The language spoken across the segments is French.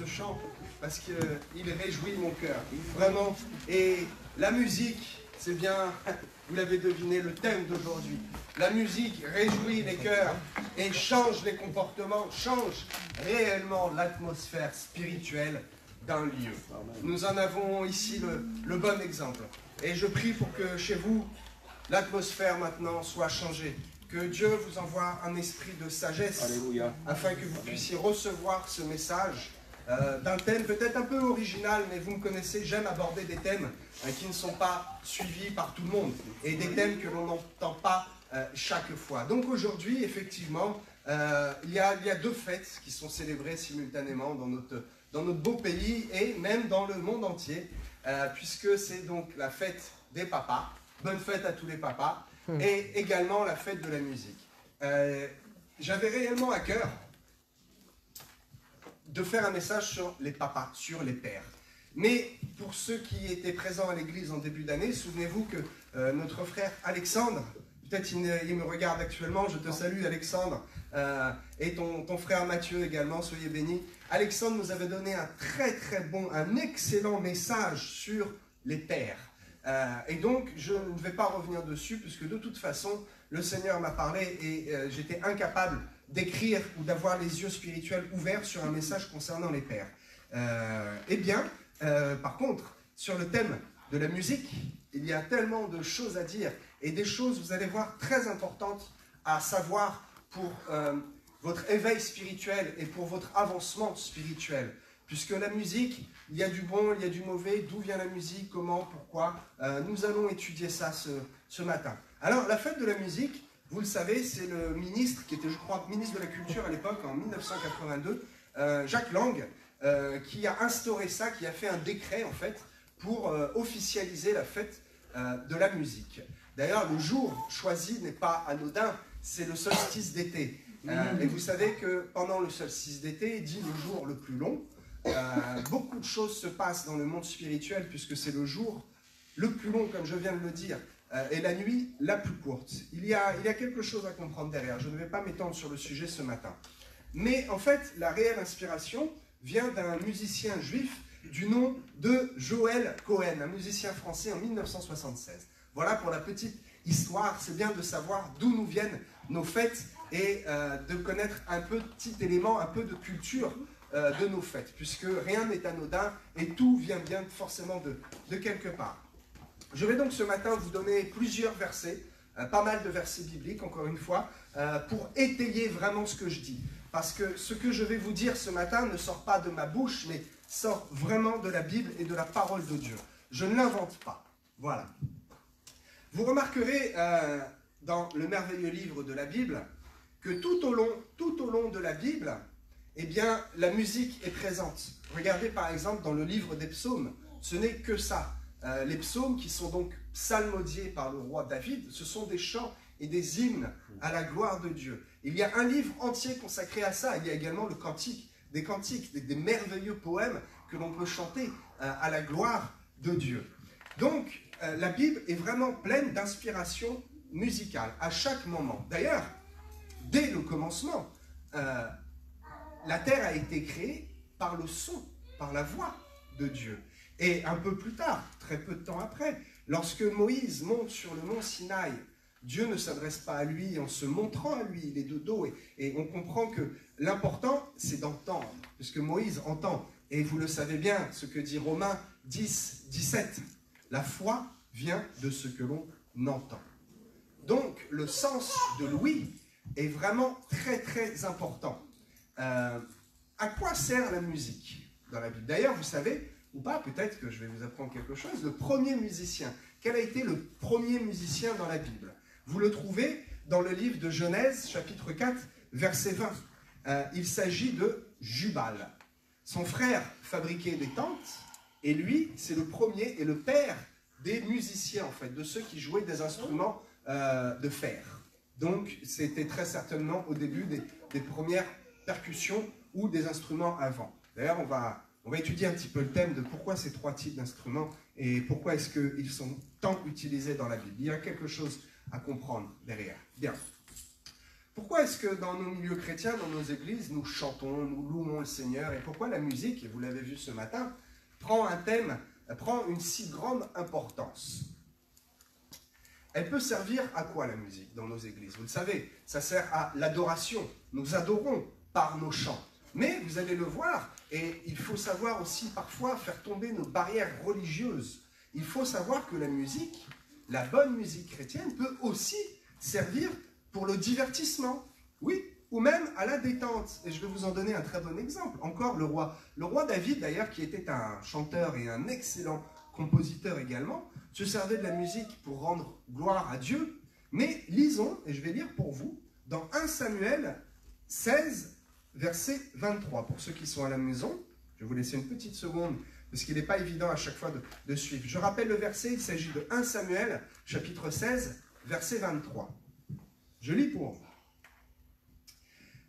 chant parce qu'il réjouit mon cœur, vraiment. Et la musique, c'est bien, vous l'avez deviné, le thème d'aujourd'hui. La musique réjouit les cœurs et change les comportements, change réellement l'atmosphère spirituelle d'un lieu. Nous en avons ici le bon exemple. Et je prie pour que chez vous, l'atmosphère maintenant soit changée. Que Dieu vous envoie un esprit de sagesse. Alléluia. Afin que vous puissiez recevoir ce message d'un thème peut-être un peu original, mais vous me connaissez, j'aime aborder des thèmes qui ne sont pas suivis par tout le monde et des thèmes que l'on n'entend pas chaque fois. Donc aujourd'hui, effectivement, il y a deux fêtes qui sont célébrées simultanément dans notre beau pays et même dans le monde entier, puisque c'est donc la fête des papas. Bonne fête à tous les papas. Et également la fête de la musique. J'avais réellement à cœur de faire un message sur les papas, sur les pères. Mais pour ceux qui étaient présents à l'église en début d'année, souvenez-vous que notre frère Alexandre, peut-être il me regarde actuellement, je te salue Alexandre, et ton frère Mathieu également, soyez bénis. Alexandre nous avait donné un excellent message sur les pères. Et donc, je ne vais pas revenir dessus, puisque de toute façon, le Seigneur m'a parlé et j'étais incapable d'écrire ou d'avoir les yeux spirituels ouverts sur un message concernant les pères. Par contre, sur le thème de la musique, il y a tellement de choses à dire et des choses, vous allez voir, très importantes à savoir pour votre éveil spirituel et pour votre avancement spirituel. Puisque la musique, il y a du bon, il y a du mauvais, d'où vient la musique, comment, pourquoi, nous allons étudier ça ce matin. Alors, la fête de la musique, vous le savez, c'est le ministre, qui était, je crois, ministre de la Culture à l'époque, en 1982, Jacques Lang, qui a instauré ça, qui a fait un décret, en fait, pour officialiser la fête de la musique. D'ailleurs, le jour choisi n'est pas anodin, c'est le solstice d'été. Et vous savez que pendant le solstice d'été, dit le jour le plus long, beaucoup de choses se passent dans le monde spirituel puisque c'est le jour le plus long, comme je viens de le dire, et la nuit la plus courte. Il y a quelque chose à comprendre derrière. Je ne vais pas m'étendre sur le sujet ce matin. Mais en fait, la réelle inspiration vient d'un musicien juif du nom de Joël Cohen, un musicien français en 1976. Voilà pour la petite histoire. C'est bien de savoir d'où nous viennent nos fêtes et de connaître un petit élément, un peu de culture de nos fêtes, puisque rien n'est anodin et tout vient bien forcément de quelque part. Je vais donc ce matin vous donner plusieurs versets, pas mal de versets bibliques encore une fois, pour étayer vraiment ce que je dis. Parce que ce que je vais vous dire ce matin ne sort pas de ma bouche, mais sort vraiment de la Bible et de la parole de Dieu. Je ne l'invente pas. Voilà. Vous remarquerez dans le merveilleux livre de la Bible que tout au long de la Bible, eh bien, la musique est présente. Regardez par exemple dans le livre des psaumes, ce n'est que ça. Les psaumes qui sont donc psalmodiés par le roi David, ce sont des chants et des hymnes à la gloire de Dieu. Il y a un livre entier consacré à ça. Il y a également le cantique, des cantiques, des merveilleux poèmes que l'on peut chanter à la gloire de Dieu. Donc, la Bible est vraiment pleine d'inspiration musicale à chaque moment. D'ailleurs, dès le commencement, la terre a été créée par le son, par la voix de Dieu. Et un peu plus tard, très peu de temps après, lorsque Moïse monte sur le mont Sinaï, Dieu ne s'adresse pas à lui en se montrant à lui, il est de dos. Et on comprend que l'important, c'est d'entendre, puisque Moïse entend. Et vous le savez bien, ce que dit Romains 10, 17. La foi vient de ce que l'on entend. Donc, le sens de l'ouïe est vraiment très important. À quoi sert la musique dans la Bible? D'ailleurs, vous savez, ou pas, peut-être que je vais vous apprendre quelque chose, le premier musicien. Quel a été le premier musicien dans la Bible? Vous le trouvez dans le livre de Genèse, chapitre 4, verset 20. Il s'agit de Jubal. Son frère fabriquait des tentes, et lui, c'est le premier et le père des musiciens, en fait, de ceux qui jouaient des instruments de fer. Donc, c'était très certainement au début des premières percussions ou des instruments à vent. D'ailleurs, on va étudier un petit peu le thème de pourquoi ces trois types d'instruments et pourquoi est-ce qu'ils sont tant utilisés dans la Bible. Il y a quelque chose à comprendre derrière. Bien. Pourquoi est-ce que dans nos milieux chrétiens, dans nos églises, nous chantons, nous louons le Seigneur? Et pourquoi la musique, et vous l'avez vu ce matin, prend une si grande importance? Elle peut servir à quoi, la musique, dans nos églises? Vous le savez, ça sert à l'adoration. Nous adorons par nos chants. Mais vous allez le voir, et il faut savoir aussi parfois faire tomber nos barrières religieuses. Il faut savoir que la musique, la bonne musique chrétienne, peut aussi servir pour le divertissement. Oui, ou même à la détente. Et je vais vous en donner un très bon exemple. Encore le roi David, d'ailleurs, qui était un chanteur et un excellent compositeur également, se servait de la musique pour rendre gloire à Dieu. Mais lisons, et je vais lire pour vous, dans 1 Samuel 16, verset 23. Pour ceux qui sont à la maison, je vais vous laisser une petite seconde, parce qu'il n'est pas évident à chaque fois de suivre. Je rappelle le verset, il s'agit de 1 Samuel, chapitre 16, verset 23. Je lis pour vous.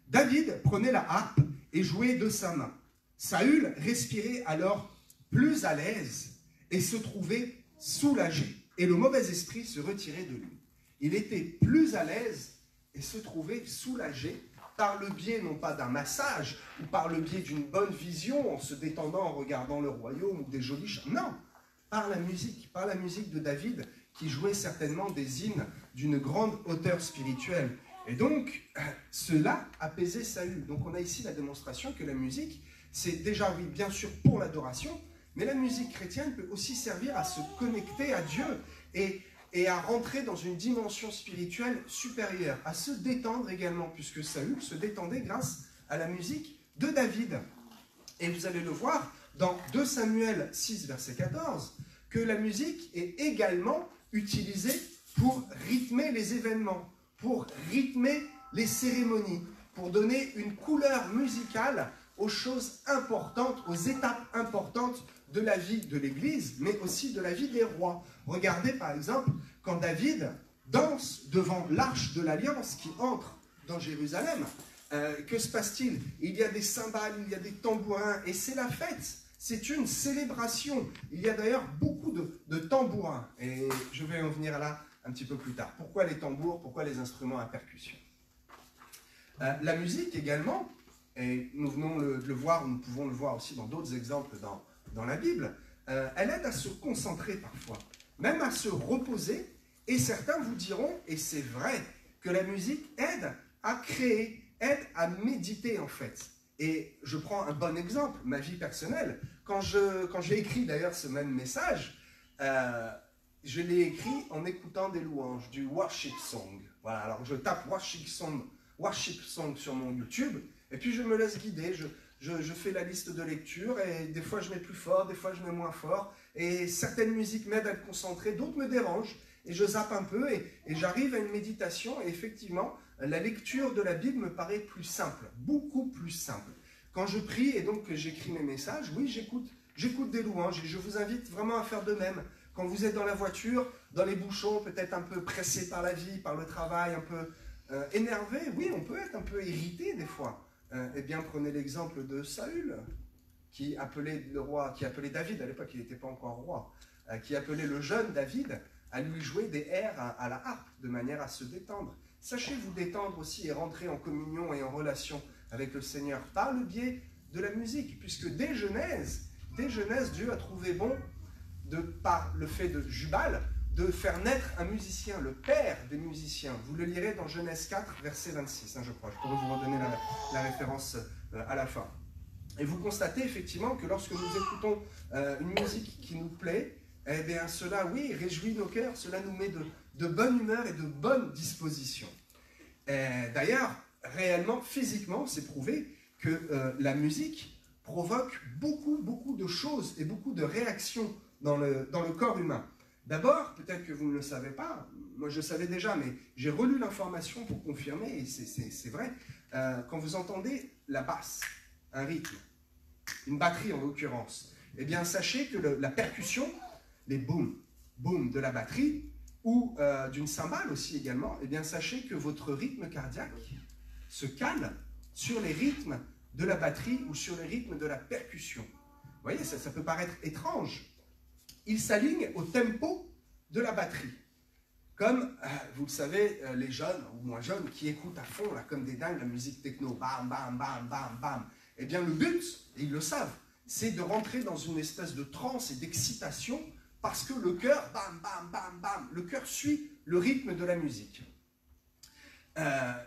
David prenait la harpe et jouait de sa main. Saül respirait alors plus à l'aise et se trouvait soulagé. Et le mauvais esprit se retirait de lui. Il était plus à l'aise et se trouvait soulagé par le biais non pas d'un massage ou par le biais d'une bonne vision en se détendant en regardant le royaume ou des jolis chants. Non, par la musique de David qui jouait certainement des hymnes d'une grande hauteur spirituelle. Et donc, cela apaisait Saül. Donc on a ici la démonstration que la musique, c'est déjà, oui, bien sûr pour l'adoration, mais la musique chrétienne peut aussi servir à se connecter à Dieu et à rentrer dans une dimension spirituelle supérieure, à se détendre également, puisque Saül se détendait grâce à la musique de David. Et vous allez le voir dans 2 Samuel 6, verset 14, que la musique est également utilisée pour rythmer les événements, pour rythmer les cérémonies, pour donner une couleur musicale aux choses importantes, aux étapes importantes de la vie de l'Église, mais aussi de la vie des rois. Regardez par exemple, quand David danse devant l'arche de l'Alliance qui entre dans Jérusalem, que se passe-t-il? Il y a des cymbales, il y a des tambourins, et c'est la fête, c'est une célébration. Il y a d'ailleurs beaucoup de tambourins, et je vais en venir là un petit peu plus tard. Pourquoi les tambours? Pourquoi les instruments à percussion? La musique également, et nous venons de le voir, nous pouvons le voir aussi dans d'autres exemples dans la Bible, elle aide à se concentrer parfois, même à se reposer, et certains vous diront, et c'est vrai, que la musique aide à créer, aide à méditer en fait. Et je prends un bon exemple, ma vie personnelle. Quand j'ai écrit d'ailleurs ce même message, je l'ai écrit en écoutant des louanges, du worship song. Voilà, alors je tape worship song sur mon YouTube, et puis je me laisse guider, je fais la liste de lecture, et des fois je mets plus fort, des fois je mets moins fort, et certaines musiques m'aident à me concentrer, d'autres me dérangent, et je zappe un peu, et j'arrive à une méditation, et effectivement, la lecture de la Bible me paraît plus simple, beaucoup plus simple. Quand je prie, et donc que j'écris mes messages, oui, j'écoute des louanges, et je vous invite vraiment à faire de même. Quand vous êtes dans la voiture, dans les bouchons, peut-être un peu pressé par la vie, par le travail, un peu énervé, oui, on peut être un peu irrité des fois. Eh bien, prenez l'exemple de Saül, qui appelait David, à l'époque il n'était pas encore roi, qui appelait le jeune David à lui jouer des airs à la harpe, de manière à se détendre. Sachez vous détendre aussi et rentrer en communion et en relation avec le Seigneur par le biais de la musique, puisque dès Genèse, Dieu a trouvé bon, par le fait de Jubal, de faire naître un musicien, le père des musiciens. Vous le lirez dans Genèse 4, verset 26, je crois. Je pourrais vous redonner la référence à la fin. Et vous constatez effectivement que lorsque nous écoutons une musique qui nous plaît, eh bien cela, oui, réjouit nos cœurs, cela nous met de bonne humeur et de bonne disposition. D'ailleurs, réellement, physiquement, c'est prouvé que la musique provoque beaucoup de choses et beaucoup de réactions dans le corps humain. D'abord, peut-être que vous ne le savez pas, moi je savais déjà, mais j'ai relu l'information pour confirmer, et c'est vrai, quand vous entendez la basse, un rythme, une batterie en l'occurrence, eh bien sachez que la percussion, les boum de la batterie, ou d'une cymbale aussi également, eh bien sachez que votre rythme cardiaque se cale sur les rythmes de la batterie ou sur les rythmes de la percussion. Vous voyez, ça peut paraître étrange. Il s'aligne au tempo de la batterie. Comme, vous le savez, les jeunes, ou moins jeunes, qui écoutent à fond, là, comme des dingues, la musique techno, bam, bam, bam, bam, bam. Eh bien, le but, et ils le savent, c'est de rentrer dans une espèce de transe et d'excitation, parce que le cœur, bam, bam, bam, bam, le cœur suit le rythme de la musique.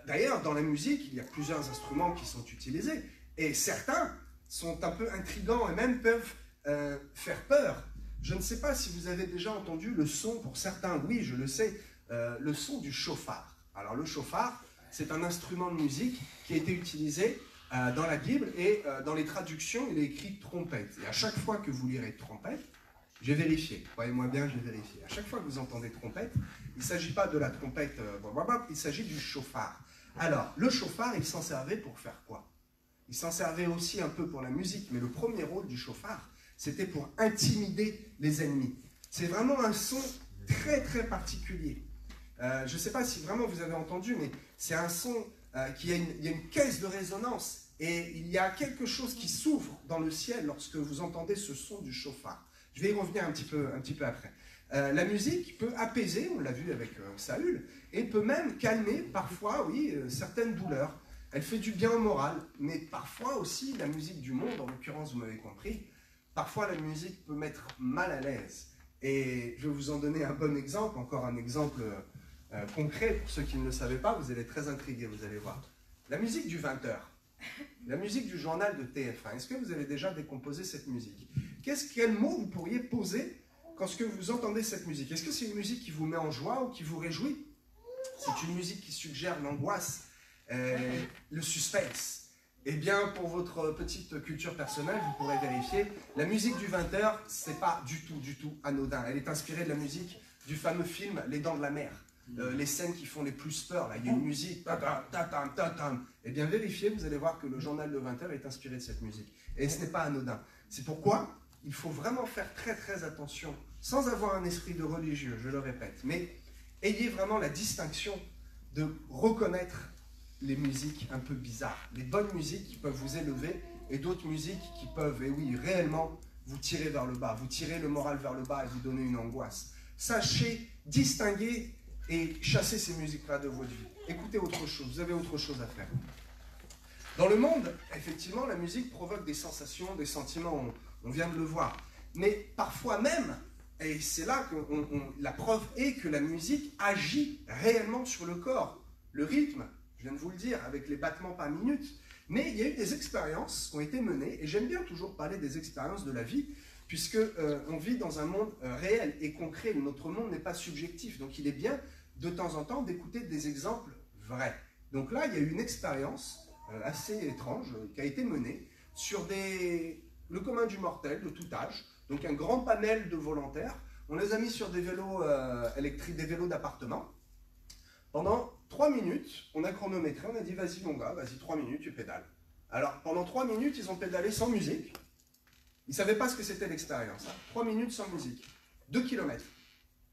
D'ailleurs, dans la musique, il y a plusieurs instruments qui sont utilisés, et certains sont un peu intrigants et même peuvent faire peur. Je ne sais pas si vous avez déjà entendu le son, pour certains, oui, je le sais, le son du chauffard. Alors le chauffard, c'est un instrument de musique qui a été utilisé dans la Bible, et dans les traductions, il est écrit trompette. Et à chaque fois que vous lirez trompette, j'ai vérifié, croyez-moi bien, j'ai vérifié. À chaque fois que vous entendez trompette, il ne s'agit pas de la trompette, il s'agit du chauffard. Alors, le chauffard, il s'en servait pour faire quoi? Il s'en servait aussi un peu pour la musique, mais le premier rôle du chauffard, c'était pour intimider les ennemis. C'est vraiment un son très très particulier. Je ne sais pas si vraiment vous avez entendu, mais c'est un son il y a une caisse de résonance, et il y a quelque chose qui s'ouvre dans le ciel lorsque vous entendez ce son du chauffard. Je vais y revenir un petit peu après. La musique peut apaiser, on l'a vu avec Saül, et peut même calmer parfois, oui, certaines douleurs. Elle fait du bien au moral, mais parfois aussi la musique du monde, en l'occurrence vous m'avez compris, parfois la musique peut mettre mal à l'aise. Et je vais vous en donner un bon exemple, encore un exemple concret pour ceux qui ne le savaient pas, vous allez être très intrigués, vous allez voir. La musique du 20h, la musique du journal de TF1, est-ce que vous avez déjà décomposé cette musique? Quel mot vous pourriez poser quand vous entendez cette musique? Est-ce que c'est une musique qui vous met en joie ou qui vous réjouit? C'est une musique qui suggère l'angoisse, le suspense. Eh bien, pour votre petite culture personnelle, vous pourrez vérifier, la musique du 20h, c'est pas du tout anodin. Elle est inspirée de la musique du fameux film Les Dents de la Mer. Les scènes qui font les plus peur, là, il y a une musique, ta-tam. Eh bien, vérifiez, vous allez voir que le journal de 20h est inspiré de cette musique. Et ce n'est pas anodin. C'est pourquoi il faut vraiment faire très très attention, sans avoir un esprit de religieux, je le répète, mais ayez vraiment la distinction de reconnaître les musiques un peu bizarres, les bonnes musiques qui peuvent vous élever, et d'autres musiques qui peuvent, et oui, réellement, vous tirer vers le bas, vous tirer le moral vers le bas et vous donner une angoisse. Sachez distinguer et chasser ces musiques-là de votre vie. Écoutez autre chose, vous avez autre chose à faire. Dans le monde, effectivement, la musique provoque des sensations, des sentiments, on vient de le voir. Mais parfois même, et c'est là que la preuve est que la musique agit réellement sur le corps. Le rythme, je viens de vous le dire, avec les battements par minute. Mais il y a eu des expériences qui ont été menées, et j'aime bien toujours parler des expériences de la vie, puisque on vit dans un monde réel et concret. Notre monde n'est pas subjectif, donc il est bien de temps en temps d'écouter des exemples vrais. Donc là, il y a eu une expérience assez étrange qui a été menée sur le commun du mortel de tout âge, donc un grand panel de volontaires. On les a mis sur des vélos électriques, des vélos d'appartement. Pendant 3 minutes, on a chronométré, on a dit vas-y mon gars, vas-y 3 minutes, tu pédales. Alors pendant 3 minutes, ils ont pédalé sans musique. Ils ne savaient pas ce que c'était l'expérience. 3 minutes sans musique. 2 km.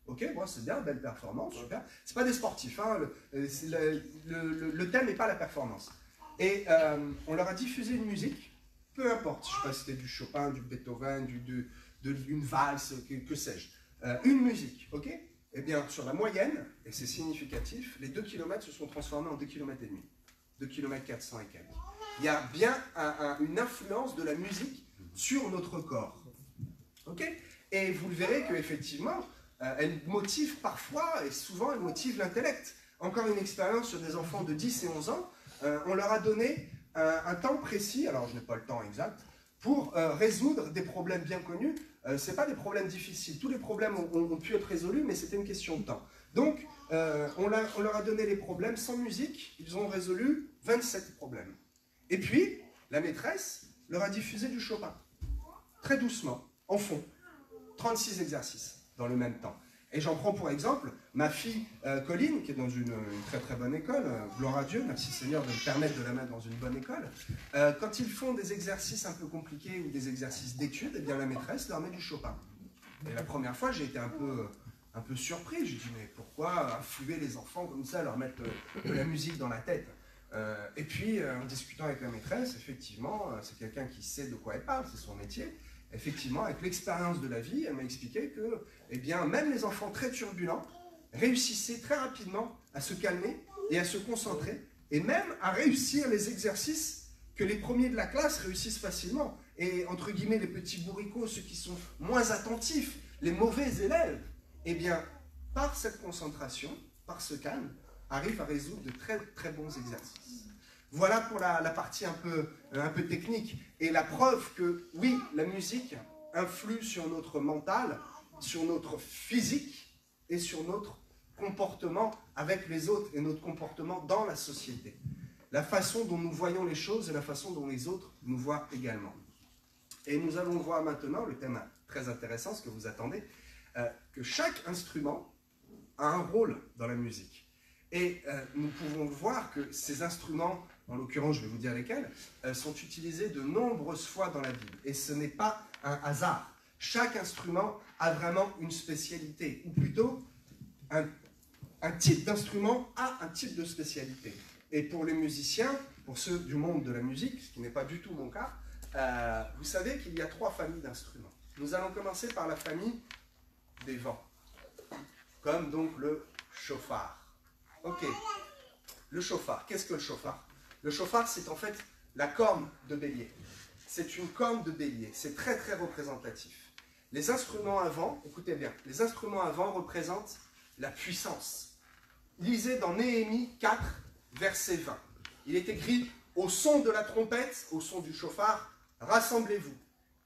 Ok, bon, c'est bien, belle performance, super. C'est pas des sportifs, hein, le thème n'est pas la performance. Et on leur a diffusé une musique, peu importe, je ne sais pas si c'était du Chopin, du Beethoven, d'une valse, que sais-je. Une musique, ok? Eh bien, sur la moyenne, et c'est significatif, les 2 km se sont transformés en 2 km et demi. 2 km 400 et quelques. Il y a bien une influence de la musique sur notre corps. Ok? Et vous le verrez qu'effectivement, elle motive parfois, et souvent, elle motive l'intellect. Encore une expérience sur des enfants de 10 et 11 ans, on leur a donné un temps précis, alors je n'ai pas le temps exact, pour résoudre des problèmes bien connus. Ce n'est pas des problèmes difficiles, tous les problèmes ont pu être résolus, mais c'était une question de temps. Donc, on leur a donné les problèmes sans musique, ils ont résolu 27 problèmes. Et puis, la maîtresse leur a diffusé du Chopin, très doucement, en fond, 36 exercices dans le même temps. Et j'en prends pour exemple ma fille Colline, qui est dans une très très bonne école, gloire à Dieu, merci Seigneur de me permettre de la mettre dans une bonne école. Quand ils font des exercices un peu compliqués ou des exercices d'études, eh bien la maîtresse leur met du Chopin. Et la première fois, j'ai été un peu surpris. J'ai dit, mais pourquoi affluer les enfants comme ça, leur mettre de la musique dans la tête? Et puis, en discutant avec la maîtresse, effectivement, c'est quelqu'un qui sait de quoi elle parle, c'est son métier. Effectivement, avec l'expérience de la vie, elle m'a expliqué que, eh bien, même les enfants très turbulents réussissaient très rapidement à se calmer et à se concentrer, et même à réussir les exercices que les premiers de la classe réussissent facilement. Et entre guillemets, les petits bourricots, ceux qui sont moins attentifs, les mauvais élèves, eh bien, par cette concentration, par ce calme, arrivent à résoudre de très très bons exercices. Voilà pour la partie un peu technique. Et la preuve que, oui, la musique influe sur notre mental, sur notre physique et sur notre comportement avec les autres et notre comportement dans la société. La façon dont nous voyons les choses et la façon dont les autres nous voient également. Et nous allons voir maintenant, le thème très intéressant, ce que vous attendez, que chaque instrument a un rôle dans la musique. Et nous pouvons voir que ces instruments, en l'occurrence je vais vous dire lesquels, sont utilisés de nombreuses fois dans la Bible. Et ce n'est pas un hasard. Chaque instrument a vraiment une spécialité, ou plutôt un type d'instrument a un type de spécialité. Et pour les musiciens, pour ceux du monde de la musique, ce qui n'est pas du tout mon cas, vous savez qu'il y a 3 familles d'instruments. Nous allons commencer par la famille des vents, comme donc le chauffard. Ok, le chauffard, qu'est-ce que le chauffard? Le chauffard, c'est en fait la corne de bélier. C'est une corne de bélier, c'est très très représentatif. Les instruments à vent, écoutez bien, les instruments à vent représentent la puissance. Lisez dans Néhémie 4, verset 20. Il est écrit « Au son de la trompette, au son du chauffard, rassemblez-vous ».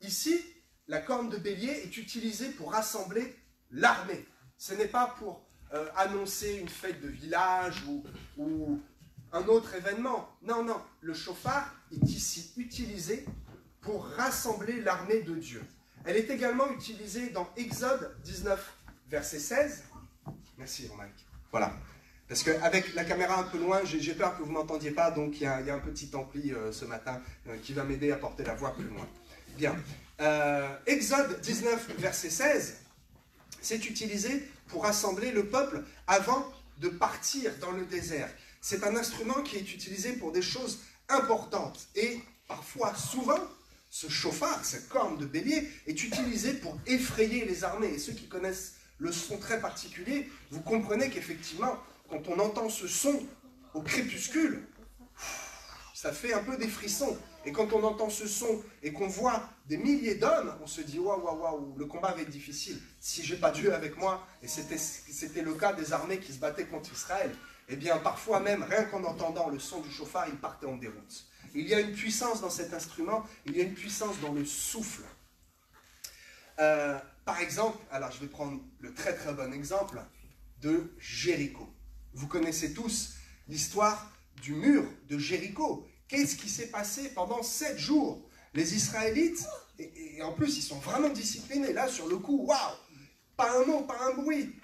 Ici, la corne de bélier est utilisée pour rassembler l'armée. Ce n'est pas pour annoncer une fête de village ou un autre événement. Non, non, le chauffard est ici utilisé pour rassembler l'armée de Dieu. Elle est également utilisée dans Exode 19, verset 16. Merci, Romain. Voilà. Parce qu'avec la caméra un peu loin, j'ai peur que vous ne m'entendiez pas, donc il y a un petit ampli ce matin qui va m'aider à porter la voix plus loin. Bien. Exode 19, verset 16, c'est utilisé pour rassembler le peuple avant de partir dans le désert. C'est un instrument qui est utilisé pour des choses importantes. Et parfois, souvent, ce chauffard, cette corne de bélier, est utilisé pour effrayer les armées. Et ceux qui connaissent le son très particulier, vous comprenez qu'effectivement, quand on entend ce son au crépuscule, ça fait un peu des frissons. Et quand on entend ce son et qu'on voit des milliers d'hommes, on se dit waouh, waouh, waouh, le combat va être difficile. Si j'ai pas Dieu avec moi, et c'était le cas des armées qui se battaient contre Israël, eh bien parfois même, rien qu'en entendant le son du chauffard, ils partaient en déroute. Il y a une puissance dans cet instrument, il y a une puissance dans le souffle. Par exemple, alors je vais prendre le très très bon exemple de Jéricho. Vous connaissez tous l'histoire du mur de Jéricho. Qu'est-ce qui s'est passé pendant 7 jours? Les Israélites, et en plus ils sont vraiment disciplinés, là sur le coup, waouh, pas un mot, pas un bruit.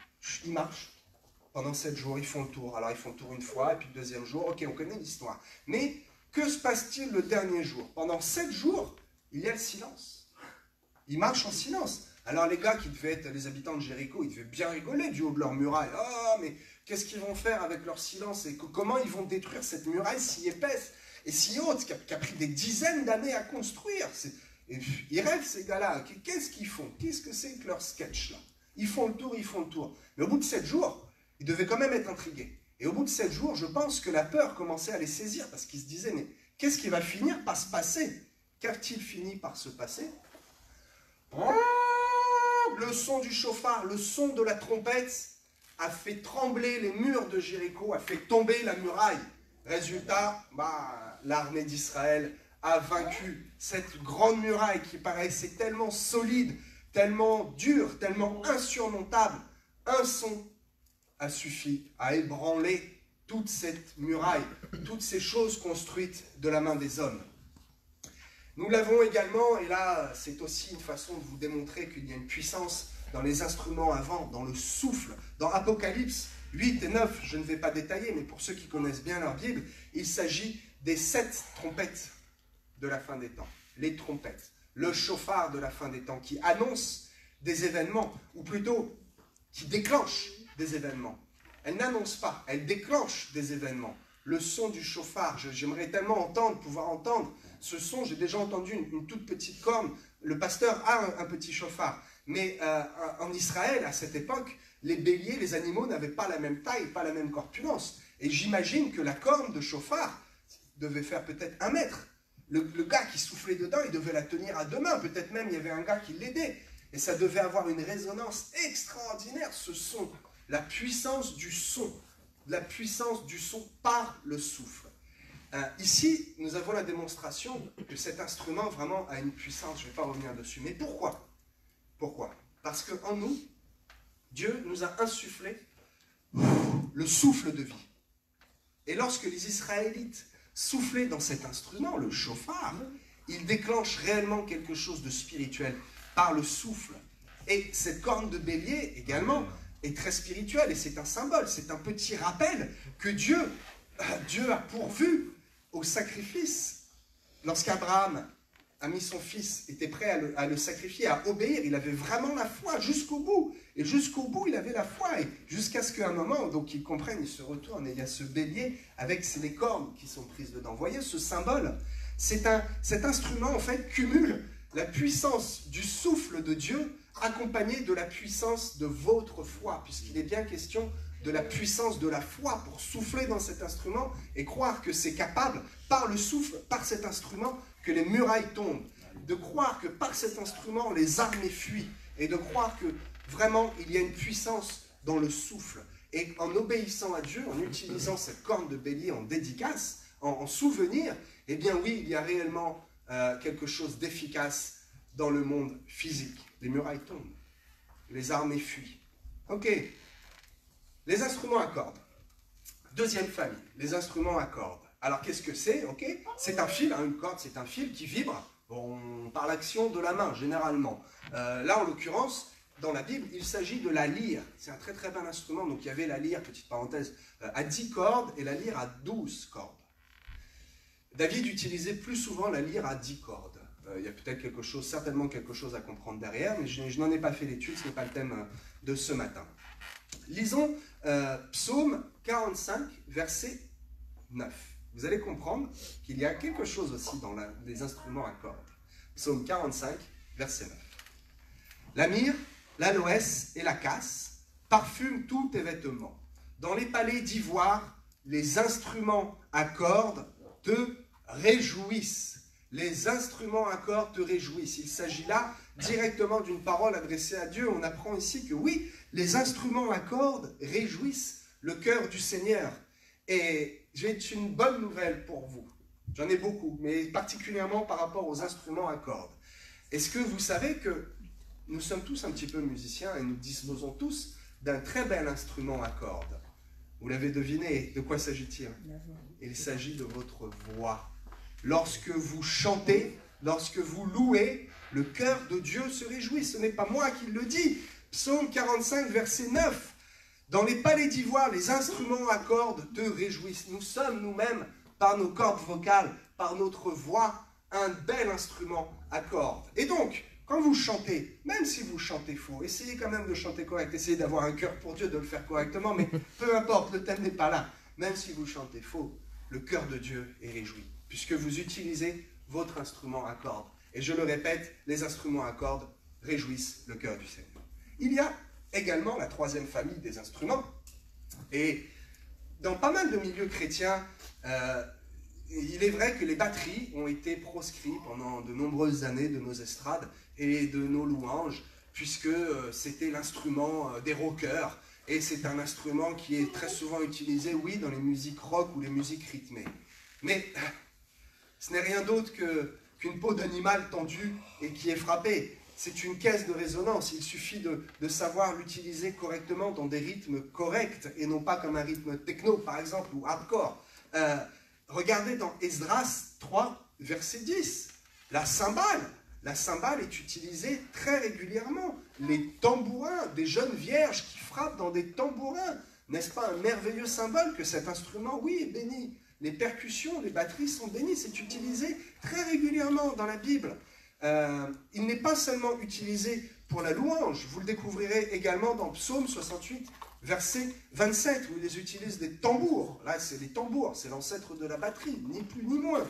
Ils marchent pendant 7 jours, ils font le tour. Alors ils font le tour une fois, et puis le deuxième jour, ok, on connaît l'histoire. Mais que se passe-t-il le dernier jour? Pendant 7 jours, il y a le silence. Ils marchent en silence. Alors les gars qui devaient être les habitants de Jéricho, ils devaient bien rigoler du haut de leur muraille. Oh, mais qu'est-ce qu'ils vont faire avec leur silence? Et comment ils vont détruire cette muraille si épaisse et si haute, qui a pris des dizaines d'années à construire? Et ils rêvent, ces gars-là. Qu'est-ce qu'ils font? Qu'est-ce que c'est que leur sketch, là? Ils font le tour, ils font le tour. Mais au bout de 7 jours, ils devaient quand même être intrigués. Et au bout de 7 jours, je pense que la peur commençait à les saisir, parce qu'ils se disaient, mais qu'est-ce qui va finir par se passer? Qu'a-t-il fini par se passer? Le son du chauffard, le son de la trompette a fait trembler les murs de Jéricho, a fait tomber la muraille. Résultat, l'armée d'Israël a vaincu cette grande muraille qui paraissait tellement solide, tellement dure, tellement insurmontable. Un son a suffi à ébranler toute cette muraille, toutes ces choses construites de la main des hommes. Nous l'avons également, et là c'est aussi une façon de vous démontrer qu'il y a une puissance dans les instruments à vent, dans le souffle. Dans Apocalypse 8 et 9, je ne vais pas détailler, mais pour ceux qui connaissent bien leur Bible, il s'agit des 7 trompettes de la fin des temps. Les trompettes, le chauffard de la fin des temps qui annonce des événements, ou plutôt qui déclenche des événements. Elle n'annonce pas, elle déclenche des événements. Le son du chauffard, j'aimerais tellement pouvoir entendre ce son. J'ai déjà entendu une toute petite corne. Le pasteur a un petit chauffard. Mais en Israël, à cette époque, les béliers, les animaux n'avaient pas la même taille, pas la même corpulence. Et j'imagine que la corne de chauffard devait faire peut-être 1 mètre. Le gars qui soufflait dedans, il devait la tenir à 2 mains. Peut-être même il y avait un gars qui l'aidait. Et ça devait avoir une résonance extraordinaire, ce son. La puissance du son. La puissance du son par le souffle. Ici, nous avons la démonstration que cet instrument vraiment a une puissance. Je ne vais pas revenir dessus. Mais pourquoi? Pourquoi? Parce qu'en nous, Dieu nous a insufflé le souffle de vie. Et lorsque les Israélites soufflaient dans cet instrument, le chauffard, ils déclenchent réellement quelque chose de spirituel par le souffle. Et cette corne de bélier également est très spirituelle et c'est un symbole, c'est un petit rappel que Dieu a pourvu au sacrifice. Lorsqu'Abraham a mis son fils, était prêt à le sacrifier, à obéir, il avait vraiment la foi jusqu'au bout. Et jusqu'au bout, il avait la foi. Et jusqu'à ce qu'à un moment, donc il comprenne, il se retourne et il y a ce bélier avec les cornes qui sont prises dedans. Vous voyez ce symbole? Cet instrument, en fait, cumule la puissance du souffle de Dieu accompagné de la puissance de votre foi, puisqu'il est bien question de la puissance de la foi pour souffler dans cet instrument et croire que c'est capable, par le souffle, par cet instrument, que les murailles tombent, de croire que par cet instrument, les armées fuient, et de croire que vraiment, il y a une puissance dans le souffle. Et en obéissant à Dieu, en utilisant cette corne de bélier en dédicace, en souvenir, eh bien oui, il y a réellement quelque chose d'efficace dans le monde physique. Les murailles tombent, les armées fuient. Ok. Les instruments à cordes. Deuxième famille, les instruments à cordes. Alors qu'est-ce que c'est? Ok, c'est un fil, hein, une corde, c'est un fil qui vibre par l'action de la main, généralement. Là, en l'occurrence, dans la Bible, il s'agit de la lyre. C'est un très très bel instrument. Donc il y avait la lyre, petite parenthèse, à 10 cordes et la lyre à 12 cordes. David utilisait plus souvent la lyre à 10 cordes. Il y a peut-être quelque chose, certainement quelque chose à comprendre derrière, mais je n'en ai pas fait l'étude, ce n'est pas le thème de ce matin. Lisons Psaume 45, verset 9. Vous allez comprendre qu'il y a quelque chose aussi dans les instruments à cordes. Psaume 45, verset 9. La myrrhe, l'aloès et la casse parfument tous tes vêtements. Dans les palais d'ivoire, les instruments à cordes te réjouissent. Les instruments à cordes te réjouissent. Il s'agit là directement d'une parole adressée à Dieu. On apprend ici que oui, les instruments à cordes réjouissent le cœur du Seigneur. Et j'ai une bonne nouvelle pour vous. J'en ai beaucoup, mais particulièrement par rapport aux instruments à cordes. Est-ce que vous savez que nous sommes tous un petit peu musiciens et nous disposons tous d'un très bel instrument à cordes? Vous l'avez deviné, de quoi s'agit-il? Il s'agit de votre voix. Lorsque vous chantez, lorsque vous louez, le cœur de Dieu se réjouit. Ce n'est pas moi qui le dis. Psaume 45, verset 9. Dans les palais d'ivoire, les instruments à cordes te réjouissent. Nous sommes nous-mêmes, par nos cordes vocales, par notre voix, un bel instrument à cordes. Et donc, quand vous chantez, même si vous chantez faux, essayez quand même de chanter correct, essayez d'avoir un cœur pour Dieu, de le faire correctement, mais peu importe, le thème n'est pas là. Même si vous chantez faux, le cœur de Dieu est réjoui, puisque vous utilisez votre instrument à cordes. Et je le répète, les instruments à cordes réjouissent le cœur du Seigneur. Il y a également la troisième famille des instruments. Et dans pas mal de milieux chrétiens, il est vrai que les batteries ont été proscrites pendant de nombreuses années de nos estrades et de nos louanges, puisque c'était l'instrument des rockers. Et c'est un instrument qui est très souvent utilisé, oui, dans les musiques rock ou les musiques rythmées. Mais ce n'est rien d'autre qu'une peau d'animal tendue et qui est frappée. C'est une caisse de résonance. Il suffit de savoir l'utiliser correctement dans des rythmes corrects et non pas comme un rythme techno, par exemple, ou hardcore. Regardez dans Esdras 3, verset 10. La cymbale est utilisée très régulièrement. Les tambourins, des jeunes vierges qui frappent dans des tambourins. N'est-ce pas un merveilleux symbole que cet instrument, oui, est béni? Les percussions, les batteries sont bénies. C'est utilisé très régulièrement dans la Bible. Il n'est pas seulement utilisé pour la louange. Vous le découvrirez également dans Psaume 68, verset 27, où ils utilisent des tambours. Là, c'est des tambours, c'est l'ancêtre de la batterie, ni plus ni moins.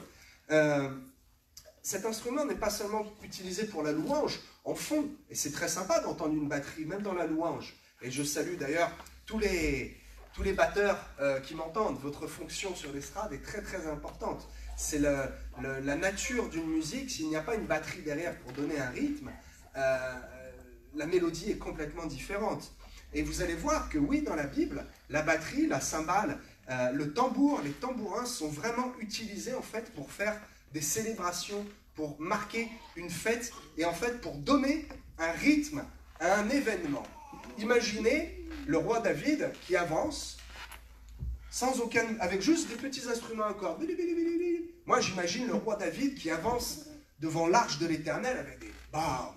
Cet instrument n'est pas seulement utilisé pour la louange, en fond. Et c'est très sympa d'entendre une batterie, même dans la louange. Et je salue d'ailleurs tous les batteurs qui m'entendent. Votre fonction sur l'estrade est très très importante. C'est la nature d'une musique. S'il n'y a pas une batterie derrière pour donner un rythme, la mélodie est complètement différente. Et vous allez voir que oui, dans la Bible, la batterie, la cymbale, le tambour, les tambourins sont vraiment utilisés en fait pour faire des célébrations, pour marquer une fête et en fait pour donner un rythme à un événement. Imaginez le roi David qui avance sans aucun, avec juste des petits instruments à cordes. Moi j'imagine le roi David qui avance devant l'arche de l'Éternel avec des bam,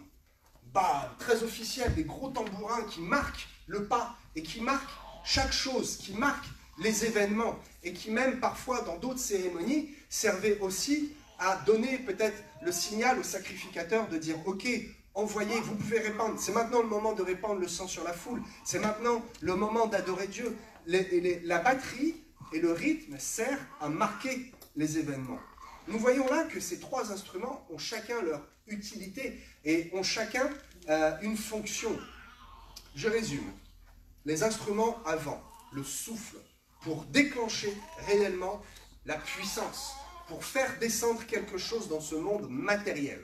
bam, très officiels, des gros tambourins qui marquent le pas et qui marquent chaque chose, qui marquent les événements et qui même parfois dans d'autres cérémonies servaient aussi à donner peut-être le signal au sacrificateur de dire ok, envoyez, vous pouvez répandre, c'est maintenant le moment de répandre le sang sur la foule, c'est maintenant le moment d'adorer Dieu. La batterie et le rythme servent à marquer les événements. Nous voyons là que ces trois instruments ont chacun leur utilité et ont chacun une fonction. Je résume. Les instruments avant, le souffle, pour déclencher réellement la puissance, pour faire descendre quelque chose dans ce monde matériel.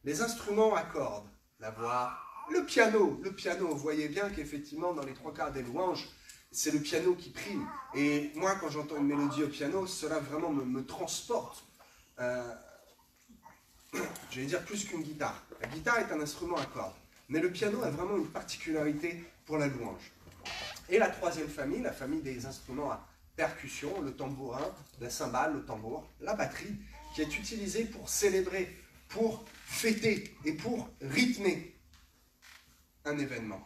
Les instruments à cordes, la voix, le piano, vous voyez bien qu'effectivement dans les trois quarts des louanges, c'est le piano qui prime. Et moi quand j'entends une mélodie au piano, cela vraiment me transporte. Je vais dire plus qu'une guitare. La guitare est un instrument à cordes, mais le piano a vraiment une particularité pour la louange. Et la troisième famille, la famille des instruments à percussion, le tambourin, la cymbale, le tambour, la batterie, qui est utilisée pour célébrer, pour fêter et pour rythmer un événement.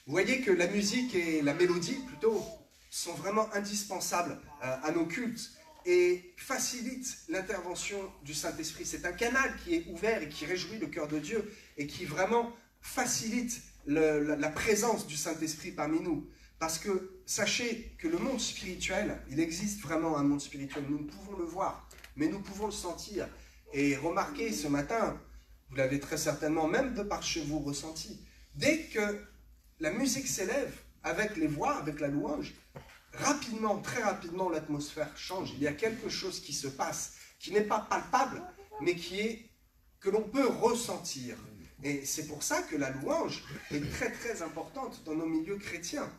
Vous voyez que la musique et la mélodie, plutôt, sont vraiment indispensables à nos cultes et facilitent l'intervention du Saint-Esprit. C'est un canal qui est ouvert et qui réjouit le cœur de Dieu et qui vraiment facilite la présence du Saint-Esprit parmi nous. Parce que sachez que le monde spirituel, il existe vraiment un monde spirituel, nous ne pouvons le voir, mais nous pouvons le sentir. Et remarquez ce matin, vous l'avez très certainement, même de par chez vous, ressenti, dès que la musique s'élève avec les voix, avec la louange, rapidement, très rapidement, l'atmosphère change. Il y a quelque chose qui se passe, qui n'est pas palpable, mais que l'on peut ressentir. Et c'est pour ça que la louange est très très importante dans nos milieux chrétiens.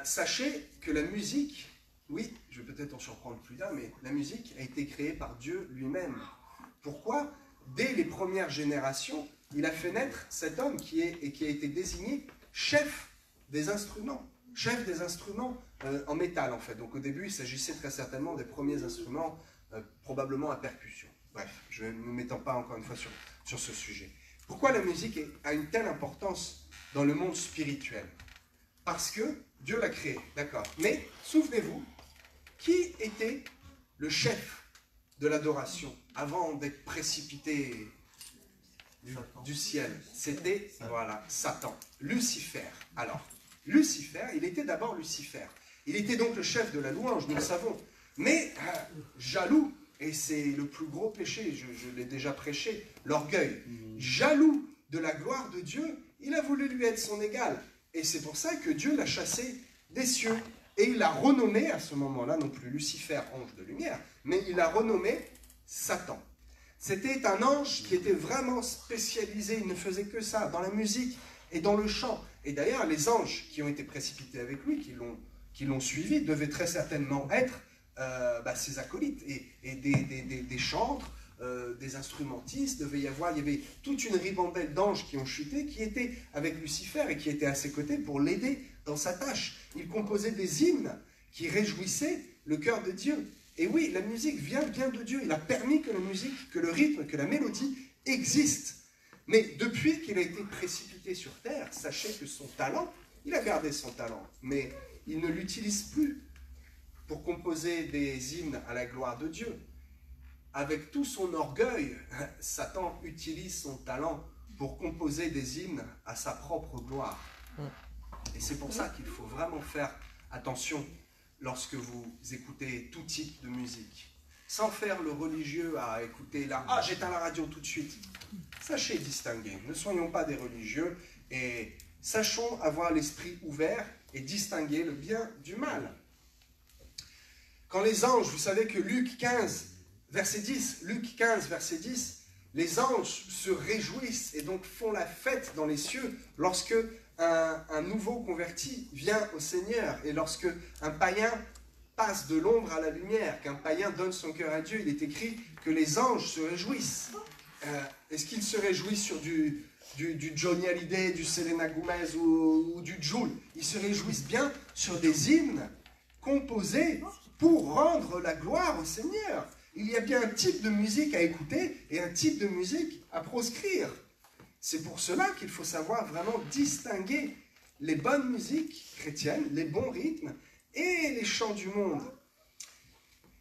Sachez que la musique, oui, je vais peut-être en surprendre plus tard, mais la musique a été créée par Dieu lui-même. Pourquoi? Dès les premières générations, il a fait naître cet homme qui a été désigné chef des instruments. Chef des instruments en métal, en fait. Donc au début, il s'agissait très certainement des premiers instruments, probablement à percussion. Bref, je ne me m'étends pas encore une fois sur ce sujet. Pourquoi la musique a une telle importance dans le monde spirituel? Parce que Dieu l'a créé, d'accord. Mais souvenez-vous, qui était le chef de l'adoration avant d'être précipité du ciel? C'était, voilà, Satan, Lucifer. Alors, Lucifer, il était d'abord Lucifer. Il était donc le chef de la louange, nous le savons. Mais jaloux, et c'est le plus gros péché, je l'ai déjà prêché, l'orgueil. Jaloux de la gloire de Dieu, il a voulu lui être son égal. Et c'est pour ça que Dieu l'a chassé des cieux. Et il l'a renommé, à ce moment-là, non plus Lucifer, ange de lumière, mais il l'a renommé Satan. C'était un ange qui était vraiment spécialisé, il ne faisait que ça, dans la musique et dans le chant. Et d'ailleurs, les anges qui ont été précipités avec lui, qui l'ont suivi, devaient très certainement être ses acolytes et des chantres, des instrumentistes. Il y avait toute une ribambelle d'anges qui ont chuté, qui étaient avec Lucifer et qui étaient à ses côtés pour l'aider dans sa tâche. Ils composaient des hymnes qui réjouissaient le cœur de Dieu. Et oui, la musique vient bien de Dieu. Il a permis que la musique, que le rythme, que la mélodie existent. Mais depuis qu'il a été précipité sur terre, sachez que son talent, il a gardé son talent, mais il ne l'utilise plus pour composer des hymnes à la gloire de Dieu. Avec tout son orgueil, Satan utilise son talent pour composer des hymnes à sa propre gloire. Et c'est pour ça qu'il faut vraiment faire attention lorsque vous écoutez tout type de musique. sans faire le religieux à écouter là, ah j'éteins la radio tout de suite. Sachez distinguer, ne soyons pas des religieux et sachons avoir l'esprit ouvert et distinguer le bien du mal. Quand les anges, vous savez que Luc 15, verset 10, les anges se réjouissent et donc font la fête dans les cieux lorsque un nouveau converti vient au Seigneur et lorsque un païen passe de l'ombre à la lumière, qu'un païen donne son cœur à Dieu. Il est écrit que les anges se réjouissent. Est-ce qu'ils se réjouissent sur du Johnny Hallyday, du Selena Gomez ou du Jul? Ils se réjouissent bien sur des hymnes composés pour rendre la gloire au Seigneur. Il y a bien un type de musique à écouter et un type de musique à proscrire. C'est pour cela qu'il faut savoir vraiment distinguer les bonnes musiques chrétiennes, les bons rythmes et les chants du monde.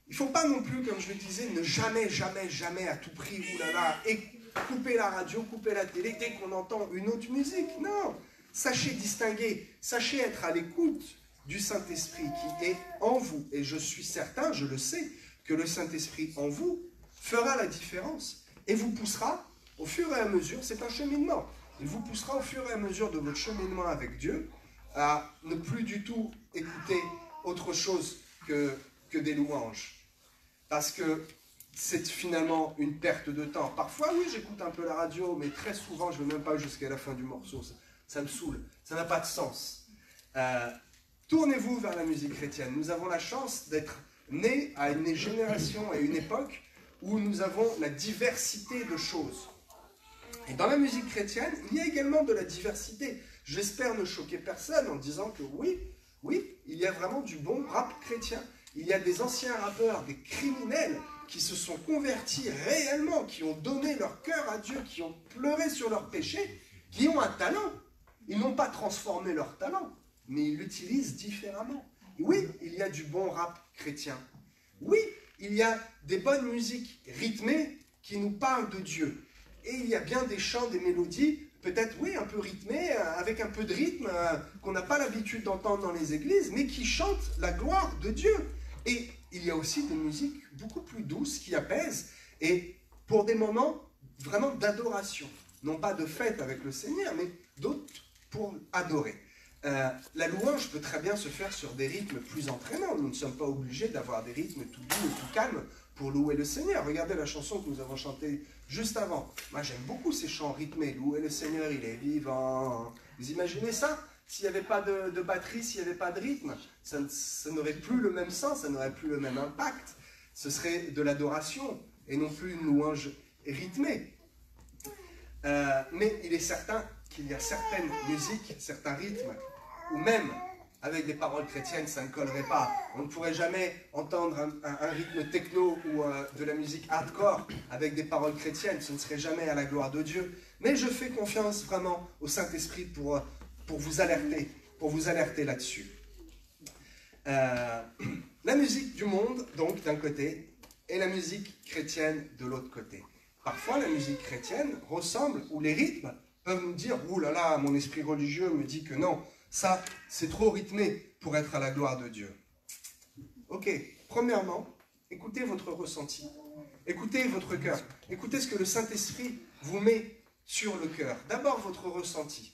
Il ne faut pas non plus, comme je le disais, ne jamais à tout prix, oulala, et couper la radio, couper la télé dès qu'on entend une autre musique. Non, sachez distinguer, sachez être à l'écoute du Saint-Esprit qui est en vous. Et je suis certain, je le sais, que le Saint-Esprit en vous fera la différence et vous poussera au fur et à mesure, c'est un cheminement, il vous poussera au fur et à mesure de votre cheminement avec Dieu à ne plus du tout écouter autre chose que des louanges. Parce que c'est finalement une perte de temps. Parfois, oui, j'écoute un peu la radio, mais très souvent, je ne vais même pas jusqu'à la fin du morceau. Ça me saoule, ça n'a pas de sens. Tournez-vous vers la musique chrétienne. Nous avons la chance d'être nés à une génération, à une époque où nous avons la diversité de choses. Et dans la musique chrétienne, il y a également de la diversité. J'espère ne choquer personne en disant que oui, il y a vraiment du bon rap chrétien. Il y a des anciens rappeurs, des criminels qui se sont convertis réellement, qui ont donné leur cœur à Dieu, qui ont pleuré sur leurs péchés, qui ont un talent. Ils n'ont pas transformé leur talent, mais ils l'utilisent différemment. Et oui, il y a du bon rap chrétien. Oui, il y a des bonnes musiques rythmées qui nous parlent de Dieu. Et il y a bien des chants, des mélodies, peut-être, oui, un peu rythmées, avec un peu de rythme, qu'on n'a pas l'habitude d'entendre dans les églises, mais qui chantent la gloire de Dieu. Et il y a aussi des musiques beaucoup plus douces qui apaisent, et pour des moments vraiment d'adoration. Non pas de fête avec le Seigneur, mais d'autres pour adorer. La louange peut très bien se faire sur des rythmes plus entraînants. Nous ne sommes pas obligés d'avoir des rythmes tout doux et tout calmes pour louer le Seigneur. Regardez la chanson que nous avons chantée juste avant. Moi, j'aime beaucoup ces chants rythmés. Louer le Seigneur, il est vivant. Vous imaginez ça? S'il n'y avait pas de batterie, s'il n'y avait pas de rythme, ça n'aurait plus le même sens, ça n'aurait plus le même impact. Ce serait de l'adoration et non plus une louange rythmée. Mais il est certain qu'il y a certaines musiques, certains rythmes, ou même avec des paroles chrétiennes, ça ne collerait pas. On ne pourrait jamais entendre un rythme techno ou de la musique hardcore avec des paroles chrétiennes. Ce ne serait jamais à la gloire de Dieu. Mais je fais confiance vraiment au Saint-Esprit pour vous alerter là-dessus. La musique du monde, donc, d'un côté, et la musique chrétienne de l'autre côté. Parfois, la musique chrétienne ressemble, ou les rythmes peuvent nous dire « Ouh là là, mon esprit religieux me dit que non, ça, c'est trop rythmé pour être à la gloire de Dieu. » Ok, premièrement, écoutez votre ressenti. Écoutez votre cœur. Écoutez ce que le Saint-Esprit vous met sur le cœur. D'abord, votre ressenti.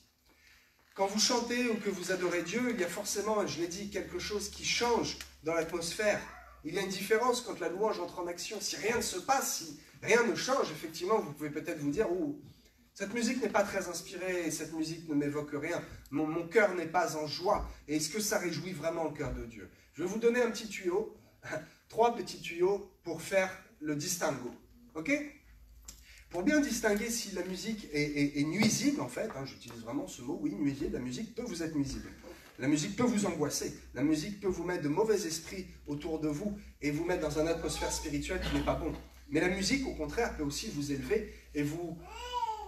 Quand vous chantez ou que vous adorez Dieu, il y a forcément, je l'ai dit, quelque chose qui change dans l'atmosphère. Il y a une différence quand la louange entre en action. Si rien ne se passe, si rien ne change, effectivement, vous pouvez peut-être vous dire « Ouh, cette musique n'est pas très inspirée, cette musique ne m'évoque rien, mon cœur n'est pas en joie. Et est-ce que ça réjouit vraiment le cœur de Dieu ?» Je vais vous donner un petit tuyau, 3 petits tuyaux pour faire le distinguo. Ok ? Pour bien distinguer si la musique est nuisible, en fait, j'utilise vraiment ce mot, oui, nuisible, la musique peut vous être nuisible. La musique peut vous angoisser, la musique peut vous mettre de mauvais esprits autour de vous et vous mettre dans une atmosphère spirituelle qui n'est pas bon. Mais la musique, au contraire, peut aussi vous élever et vous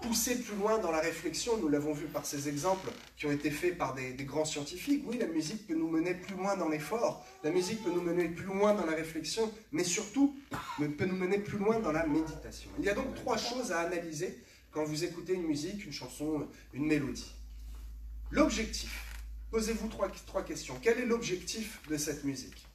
pousser plus loin dans la réflexion. Nous l'avons vu par ces exemples qui ont été faits par des grands scientifiques. Oui, la musique peut nous mener plus loin dans l'effort, la musique peut nous mener plus loin dans la réflexion, mais surtout, peut nous mener plus loin dans la méditation. Il y a donc 3 choses à analyser quand vous écoutez une musique, une chanson, une mélodie. L'objectif. Posez-vous 3 questions. Quel est l'objectif de cette musique?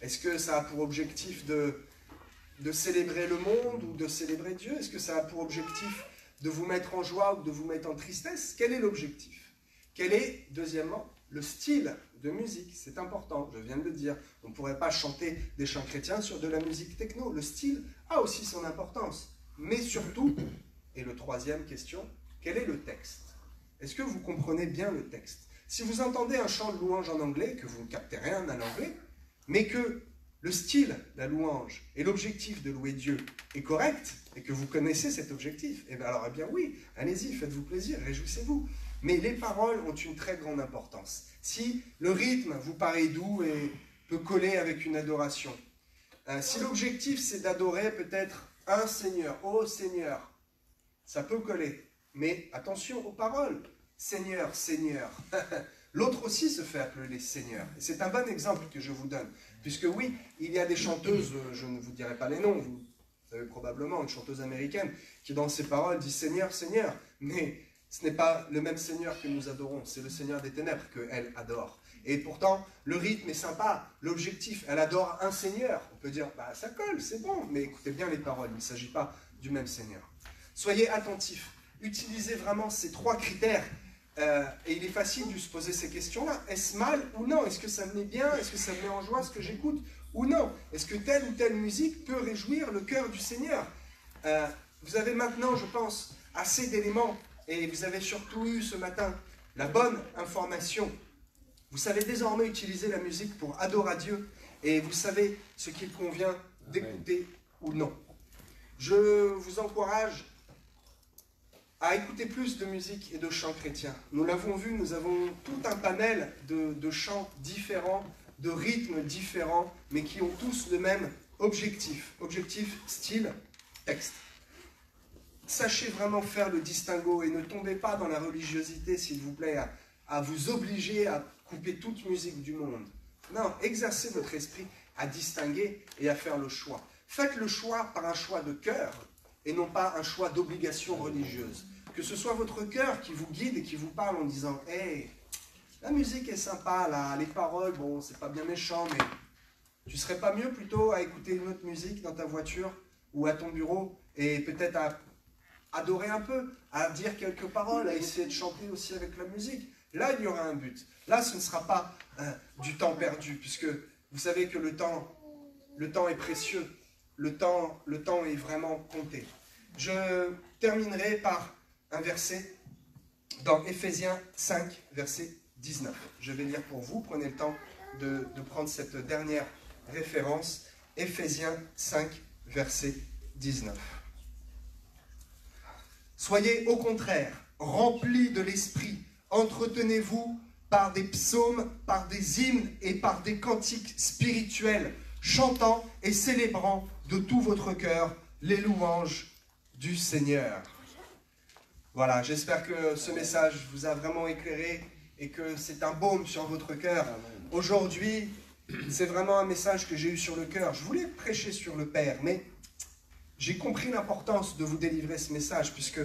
Est-ce que ça a pour objectif de célébrer le monde ou de célébrer Dieu? Est-ce que ça a pour objectif de vous mettre en joie ou de vous mettre en tristesse? Quel est l'objectif? Quel est, deuxièmement, le style de musique? C'est important, je viens de le dire. On ne pourrait pas chanter des chants chrétiens sur de la musique techno. Le style a aussi son importance. Mais surtout, et le troisième question, quel est le texte? Est-ce que vous comprenez bien le texte? Si vous entendez un chant de louange en anglais, que vous ne captez rien en anglais, mais que le style, la louange et l'objectif de louer Dieu est correct, et que vous connaissez cet objectif, et bien alors, eh bien oui, allez-y, faites-vous plaisir, réjouissez-vous. Mais les paroles ont une très grande importance. Si le rythme vous paraît doux et peut coller avec une adoration, si l'objectif c'est d'adorer peut-être un Seigneur, oh Seigneur, ça peut coller. Mais attention aux paroles. Seigneur, Seigneur. L'autre aussi se fait appeler Seigneur. Et c'est un bon exemple que je vous donne. Puisque oui, il y a des chanteuses, je ne vous dirai pas les noms, vous savez probablement, une chanteuse américaine, qui dans ses paroles dit Seigneur, Seigneur. Mais ce n'est pas le même Seigneur que nous adorons, c'est le Seigneur des ténèbres qu'elle adore. Et pourtant, le rythme est sympa, l'objectif, elle adore un Seigneur. On peut dire, bah ça colle, c'est bon, mais écoutez bien les paroles, il ne s'agit pas du même Seigneur. Soyez attentifs, utilisez vraiment ces trois critères. Et il est facile de se poser ces questions-là. Est-ce mal ou non? Est-ce que ça me met bien? Est-ce que ça me met en joie ce que j'écoute ou non? Est-ce que telle ou telle musique peut réjouir le cœur du Seigneur? Vous avez maintenant, je pense, assez d'éléments, et vous avez surtout eu ce matin la bonne information. Vous savez désormais utiliser la musique pour adorer Dieu, et vous savez ce qu'il convient d'écouter ou non. Je vous encourage à écouter plus de musique et de chants chrétiens. Nous l'avons vu, nous avons tout un panel de chants différents, de rythmes différents, mais qui ont tous le même objectif. Objectif, style, texte. Sachez vraiment faire le distinguo et ne tombez pas dans la religiosité, s'il vous plaît, à vous obliger à couper toute musique du monde. Non, exercez votre esprit à distinguer et à faire le choix. Faites le choix par un choix de cœur et non pas un choix d'obligation religieuse. Que ce soit votre cœur qui vous guide et qui vous parle en disant « Hey, la musique est sympa, là, les paroles, bon, c'est pas bien méchant, mais tu serais pas mieux plutôt à écouter une autre musique dans ta voiture ou à ton bureau et peut-être à adorer un peu, à dire quelques paroles, à essayer de chanter aussi avec la musique. Là, il y aura un but. Là, ce ne sera pas du temps perdu, puisque vous savez que le temps est précieux. Le temps est vraiment compté. Je terminerai par un verset dans Éphésiens 5, verset 19. Je vais lire pour vous, prenez le temps de prendre cette dernière référence. Éphésiens 5, verset 19. Soyez au contraire remplis de l'esprit, entretenez-vous par des psaumes, par des hymnes et par des cantiques spirituels, chantant et célébrant de tout votre cœur les louanges du Seigneur. Voilà, j'espère que ce message vous a vraiment éclairé et que c'est un baume sur votre cœur. Aujourd'hui, c'est vraiment un message que j'ai eu sur le cœur. Je voulais prêcher sur le Père, mais j'ai compris l'importance de vous délivrer ce message, puisque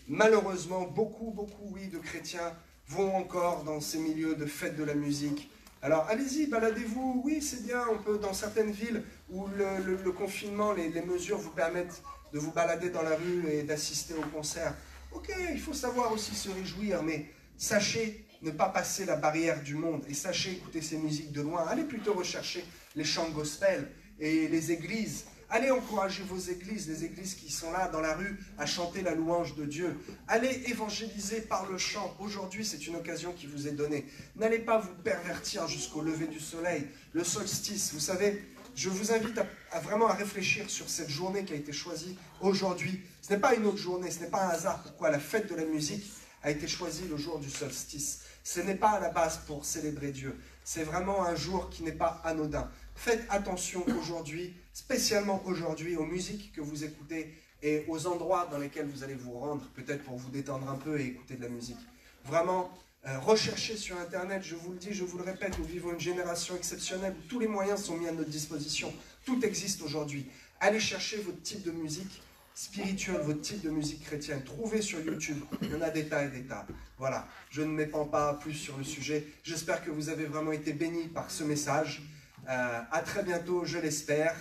malheureusement, beaucoup, oui, de chrétiens vont encore dans ces milieux de fêtes de la musique. Alors, allez-y, baladez-vous. Oui, c'est bien, on peut, dans certaines villes où le confinement, les mesures vous permettent de vous balader dans la rue et d'assister au concert. Ok, il faut savoir aussi se réjouir, mais sachez ne pas passer la barrière du monde et sachez écouter ces musiques de loin. Allez plutôt rechercher les chants gospel et les églises. Allez encourager vos églises, les églises qui sont là dans la rue à chanter la louange de Dieu. Allez évangéliser par le chant. Aujourd'hui, c'est une occasion qui vous est donnée. N'allez pas vous pervertir jusqu'au lever du soleil, le solstice. Vous savez, je vous invite vraiment à réfléchir sur cette journée qui a été choisie aujourd'hui. Ce n'est pas une autre journée, ce n'est pas un hasard pourquoi la fête de la musique a été choisie le jour du solstice. Ce n'est pas à la base pour célébrer Dieu. C'est vraiment un jour qui n'est pas anodin. Faites attention aujourd'hui, spécialement aujourd'hui, aux musiques que vous écoutez et aux endroits dans lesquels vous allez vous rendre, peut-être pour vous détendre un peu et écouter de la musique. Vraiment, recherchez sur Internet, je vous le dis, je vous le répète, nous vivons une génération exceptionnelle où tous les moyens sont mis à notre disposition. Tout existe aujourd'hui. Allez chercher votre type de musique spirituelle, votre type de musique chrétienne. Trouvez sur YouTube, il y en a des tas et des tas. Voilà, je ne m'étends pas plus sur le sujet. J'espère que vous avez vraiment été bénis par ce message. À très bientôt, je l'espère.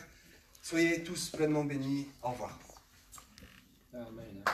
Soyez tous pleinement bénis. Au revoir. Amen.